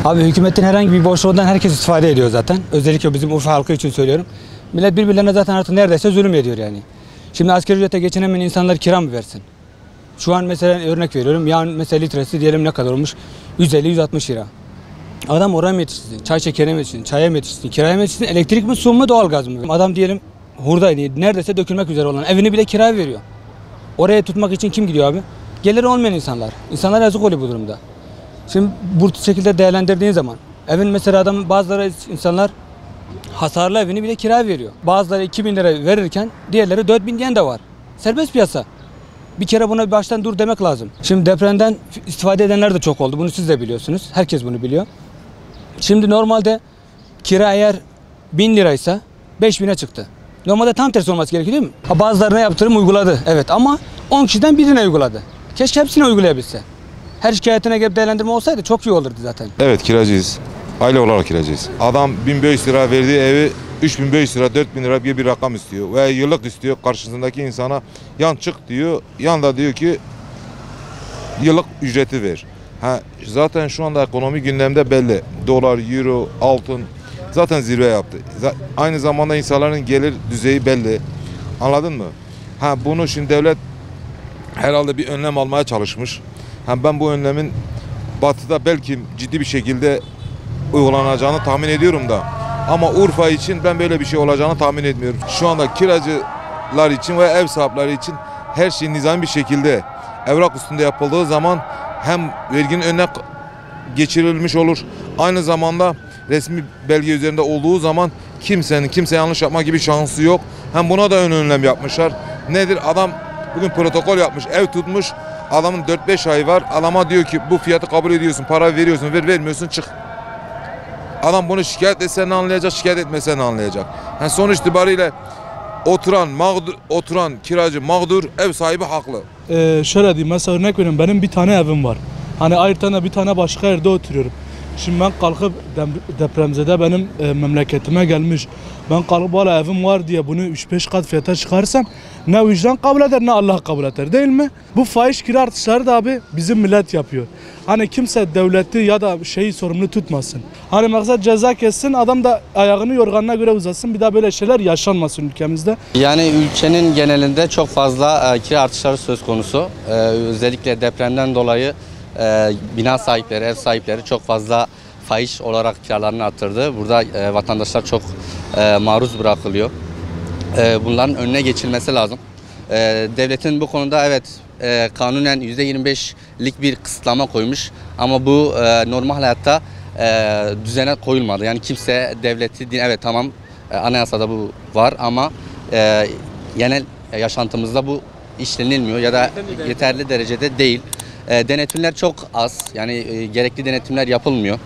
Abi hükümetin herhangi bir boşluğundan herkes istifade ediyor zaten. Özellikle bizim Urfa halkı için söylüyorum. Millet birbirlerine zaten artık neredeyse zulüm ediyor yani. Şimdi asgari ücrete geçinemeyen insanlar kira mı versin? Şu an mesela örnek veriyorum. Yağın mesela litresi diyelim ne kadar olmuş? 150-160 lira. Adam oraya mı yetişsin? Çay şekerine mi yetişsin? Çaya mı yetişsin? Kiraya mı yetişsin? Elektrik mi, su mu, doğalgaz mı? Adam diyelim hurdaydı. Neredeyse dökülmek üzere olan evini bile kiraya veriyor. Oraya tutmak için kim gidiyor abi? Geliri olmayan insanlar. İnsanlar yazık oluyor bu durumda. Şimdi bu şekilde değerlendirdiğin zaman evin mesela adam bazıları insanlar hasarlı evini bile kiraya veriyor. Bazıları 2.000 lira verirken diğerleri 4.000 diyen de var. Serbest piyasa. Bir kere buna baştan dur demek lazım. Şimdi depremden istifade edenler de çok oldu. Bunu siz de biliyorsunuz. Herkes bunu biliyor. Şimdi normalde kira eğer 1.000 liraysa 5.000'e çıktı. Normalde tam tersi olması gerekiyor değil mi? Bazılarına yaptırım uyguladı. Evet ama 10 kişiden birine uyguladı. Keşke hepsini uygulayabilse. Her şikayetine gelip değerlendirme olsaydı çok iyi olurdu zaten. Evet, kiracıyız. Aile olarak kiracıyız. Adam 1.500 lira verdiği evi 3.500 lira, 4.000 lira bir rakam istiyor. Veya yıllık istiyor. Karşısındaki insana yan çık diyor. Yan da diyor ki yıllık ücreti ver. Zaten şu anda ekonomi gündemde belli. Dolar, euro, altın zaten zirve yaptı. Aynı zamanda insanların gelir düzeyi belli. Anladın mı? Bunu şimdi devlet herhalde bir önlem almaya çalışmış. Ben bu önlemin batıda belki ciddi bir şekilde uygulanacağını tahmin ediyorum da. Ama Urfa için ben böyle bir şey olacağını tahmin etmiyorum. Şu anda kiracılar için ve ev sahipleri için her şey nizami bir şekilde evrak üstünde yapıldığı zaman hem verginin önüne geçirilmiş olur. Aynı zamanda resmi belge üzerinde olduğu zaman kimse yanlış yapma gibi şansı yok. Hem buna da önlem yapmışlar. Nedir? Adam bugün protokol yapmış, ev tutmuş. Adamın 4-5 ay var. Adama diyor ki bu fiyatı kabul ediyorsun, para veriyorsun, vermiyorsun çık. Adam bunu şikayet etse ne anlayacak, şikayet etmese ne anlayacak. Sonuç itibariyle oturan kiracı mağdur, ev sahibi haklı. Şöyle diyeyim, mesela örnek vereyim, benim bir tane evim var. Ayrıca da bir tane başka yerde oturuyorum. Şimdi ben kalkıp depremzede benim memleketime gelmiş. Ben kalkıp hala evim var diye bunu 3-5 kat fiyata çıkarsam ne vicdan kabul eder ne Allah kabul eder değil mi? Bu fahiş kira artışları da abi bizim millet yapıyor. Kimse devleti ya da sorumlu tutmasın. Maksat ceza kessin, adam da ayağını yorganına göre uzasın, bir daha böyle şeyler yaşanmasın ülkemizde. Yani ülkenin genelinde çok fazla kira artışları söz konusu. Özellikle depremden dolayı bina sahipleri, ev sahipleri çok fazla fahiş olarak kiralarını arttırdı. Burada vatandaşlar çok maruz bırakılıyor. Bunların önüne geçilmesi lazım. Devletin bu konuda evet kanunen %25'lik bir kısıtlama koymuş ama bu normal hayatta düzene koyulmadı. Yani kimse devleti, evet tamam anayasada bu var ama genel yaşantımızda bu işlenilmiyor ya da yeterli derecede değil. Denetimler çok az, yani gerekli denetimler yapılmıyor.